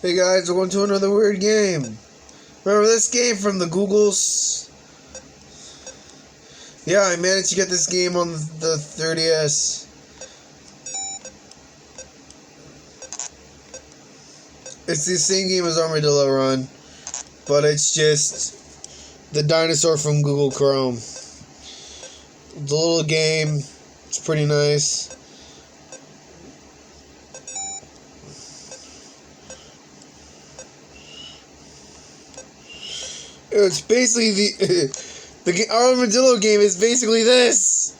Hey guys, welcome to another weird game. Remember this game from the Googles? Yeah, I managed to get this game on the 3DS. It's the same game as Armadillo Run, but it's just the dinosaur from Google Chrome. The little game, it's pretty nice. It's basically the Armadillo game is basically this.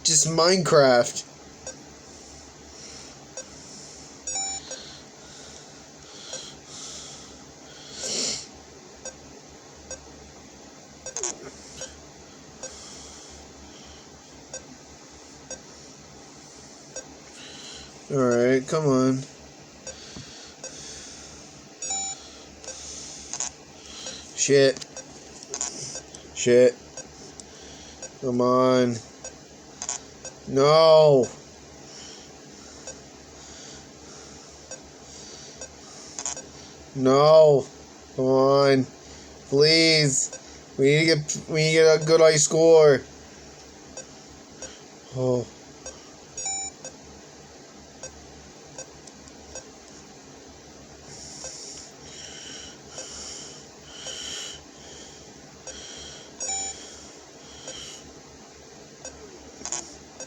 Just Minecraft. Alright, come on. Shit. Shit. Come on. No. No. Come on. Please. We need to get a good high score. Oh.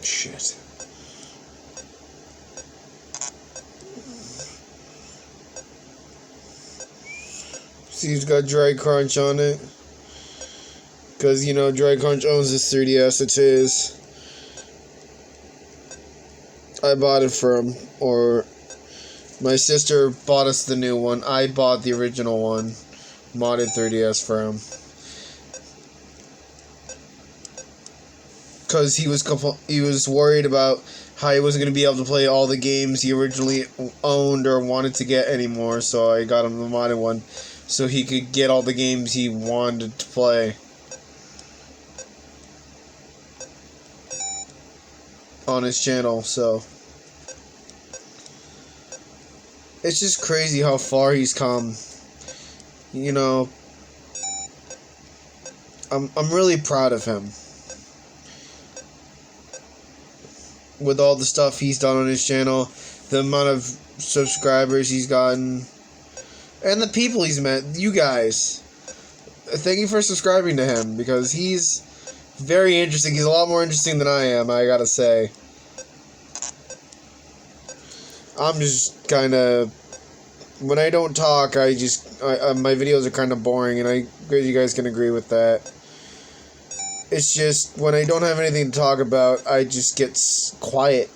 Shit. See, it's got Dry Crunch on it. Because, you know, Dry Crunch owns this 3DS. It's his. I bought it from, or my sister bought us the new one. I bought the original one. Modded 3DS for him. Because he was worried about how he wasn't going to be able to play all the games he originally owned or wanted to get anymore, so I got him the modded one so he could get all the games he wanted to play on his channel. So it's just crazy how far he's come. You know, I'm really proud of him. With all the stuff he's done on his channel, the amount of subscribers he's gotten, and the people he's met, you guys. Thank you for subscribing to him, because he's very interesting. He's a lot more interesting than I am, I gotta say. I'm just kind of, when I don't talk, my videos are kind of boring, and I guess you guys can agree with that. It's just, when I don't have anything to talk about, I just get quiet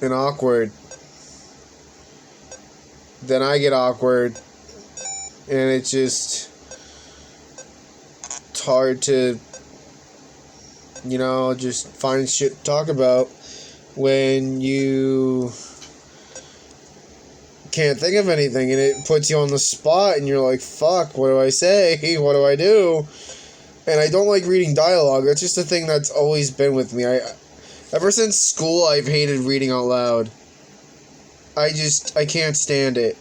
and awkward. Then I get awkward, and it's hard to, you know, just find shit to talk about when you can't think of anything, and it puts you on the spot, and you're like, fuck, what do I say? What do I do? And I don't like reading dialogue. That's just a thing that's always been with me. Ever since school, I've hated reading out loud. I can't stand it.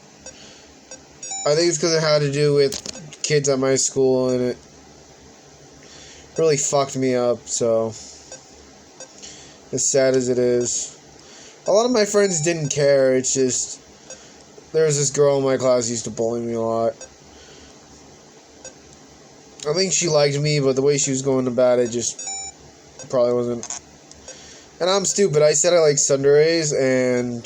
I think it's because it had to do with kids at my school, and it really fucked me up, so as sad as it is. A lot of my friends didn't care. It's just, there was this girl in my class who used to bully me a lot. I think she liked me, but the way she was going about it just probably wasn't. And I'm stupid. I said I like sundays, and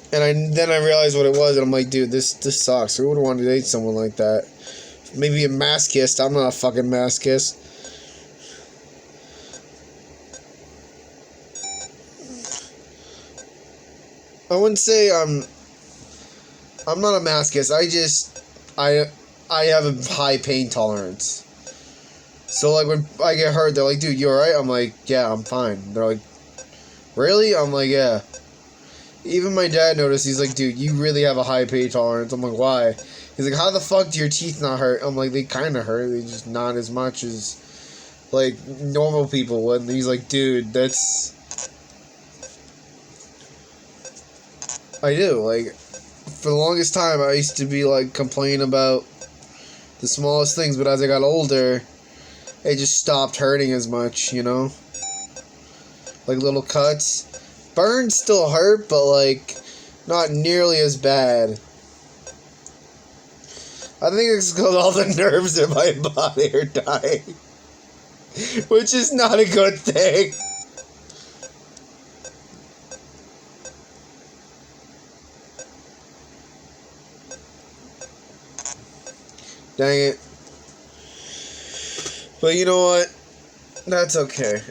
then I realized what it was, and I'm like, dude, this sucks. Who would want to date someone like that? Maybe a masochist. I'm not a fucking masochist. I wouldn't say I'm not a masochist. I have a high pain tolerance. So, like, when I get hurt, they're like, dude, you alright? I'm like, yeah, I'm fine. They're like, really? I'm like, yeah. Even my dad noticed. He's like, dude, you really have a high pain tolerance. I'm like, why? He's like, how the fuck do your teeth not hurt? I'm like, they kind of hurt. They just not as much as, like, normal people would. And he's like, dude, that's... I do. Like, for the longest time, I used to be, like, complaining about the smallest things. But as I got older, it just stopped hurting as much, you know? Like, little cuts. Burns still hurt, but, like, not nearly as bad. I think it's because all the nerves in my body are dying. Which is not a good thing. Dang it. But you know what? That's okay.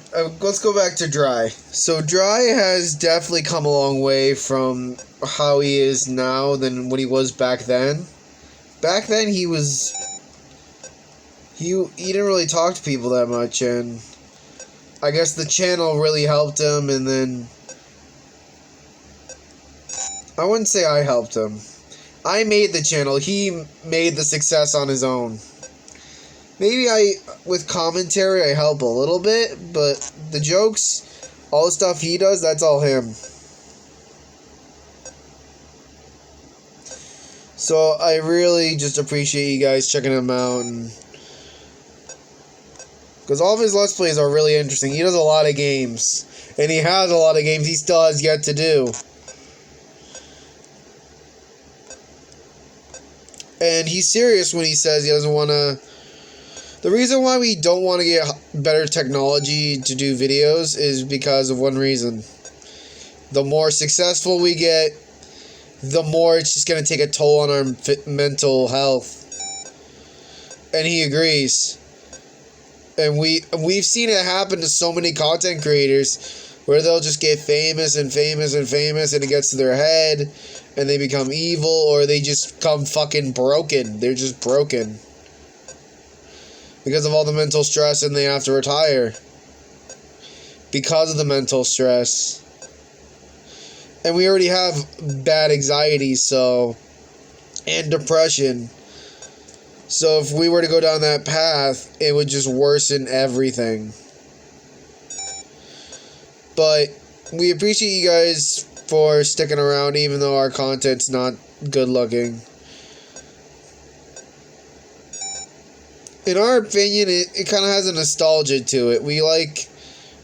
Let's go back to Dry. So Dry has definitely come a long way from how he is now than what he was back then. Back then he didn't really talk to people that much, and I guess the channel really helped him, and then I wouldn't say I helped him. I made the channel. He made the success on his own. Maybe with commentary, I help a little bit, but the jokes, all the stuff he does, that's all him. So I really just appreciate you guys checking him out, and because all of his Let's Plays are really interesting. He does a lot of games, and he has a lot of games he still has yet to do. And he's serious when he says he doesn't want to... The reason why we don't want to get better technology to do videos is because of one reason. The more successful we get, the more it's just going to take a toll on our mental health. And he agrees. And we've seen it happen to so many content creators where they'll just get famous and famous and famous, and it gets to their head and they become evil, or they just come fucking broken. They're just broken because of all the mental stress, and they have to retire because of the mental stress. And we already have bad anxiety, and depression. So if we were to go down that path, it would just worsen everything. But we appreciate you guys for sticking around, even though our content's not good looking. In our opinion, it kind of has a nostalgia to it. We like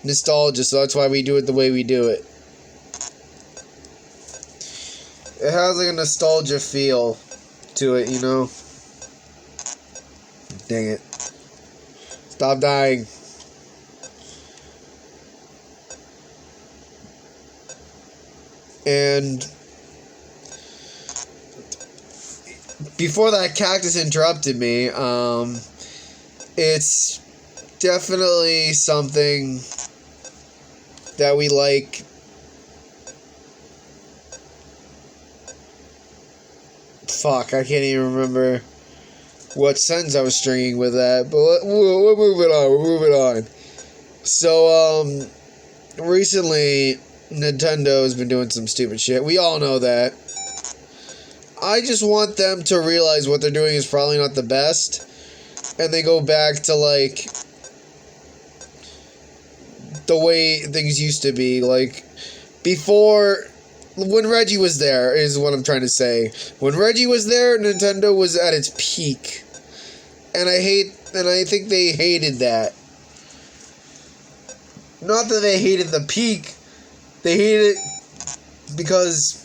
nostalgia, so that's why we do it the way we do it. It has like a nostalgia feel to it, you know? Dang it. Stop dying. And before that cactus interrupted me, it's definitely something that we like. Fuck, I can't even remember what sentence I was stringing with that, but we're moving on. So, recently, Nintendo has been doing some stupid shit. We all know that. I just want them to realize what they're doing is probably not the best, and they go back to, like, the way things used to be. Like, before... When Reggie was there, is what I'm trying to say. When Reggie was there, Nintendo was at its peak. And I think they hated that. Not that they hated the peak. They hated it because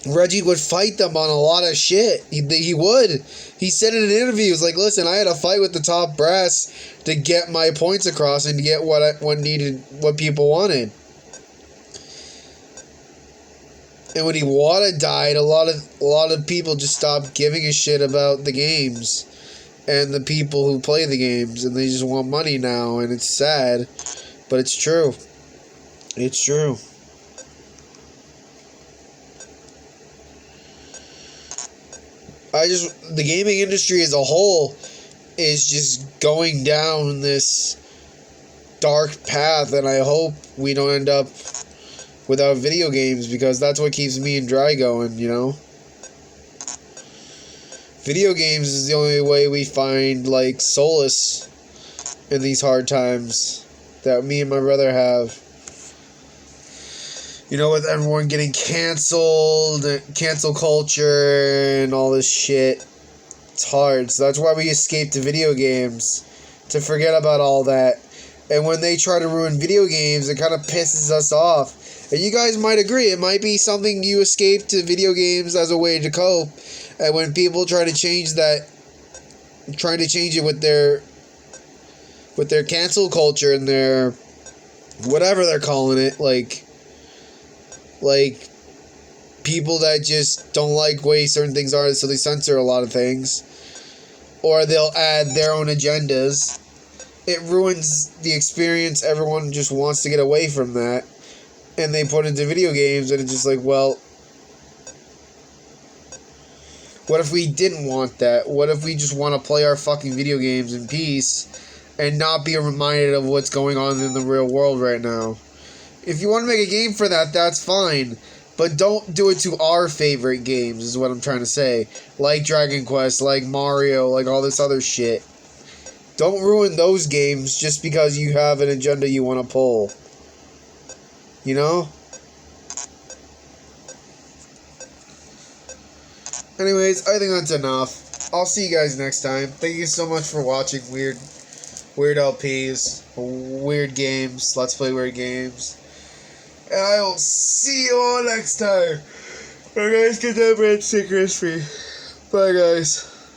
Reggie would fight them on a lot of shit. He would. He said in an interview, he was like, listen, I had a fight with the top brass to get my points across and to get what people wanted. And when Iwata died, a lot of people just stopped giving a shit about the games and the people who play the games, and they just want money now, and it's sad, but it's true. It's true. The gaming industry as a whole is just going down this dark path, and I hope we don't end up without video games, because that's what keeps me and Dry going, you know? Video games is the only way we find, like, solace in these hard times that me and my brother have. You know, with everyone getting canceled, cancel culture, and all this shit. It's hard. So that's why we escape to video games, to forget about all that. And when they try to ruin video games, it kind of pisses us off. And you guys might agree, it might be something you escape to video games as a way to cope. And when people try to change that, trying to change it with their cancel culture and their whatever they're calling it, like people that just don't like the way certain things are, so they censor a lot of things, or they'll add their own agendas. It ruins the experience. Everyone just wants to get away from that, and they put into video games, and it's just like, well, what if we didn't want that? What if we just want to play our fucking video games in peace and not be reminded of what's going on in the real world right now? If you want to make a game for that, that's fine. But don't do it to our favorite games, is what I'm trying to say. Like Dragon Quest, like Mario, like all this other shit. Don't ruin those games just because you have an agenda you want to pull. You know? Anyways, I think that's enough. I'll see you guys next time. Thank you so much for watching Weird LPs, Weird Games, Let's Play Weird Games. And I will see you all next time. Alright guys, get that bread stickers free. Bye guys.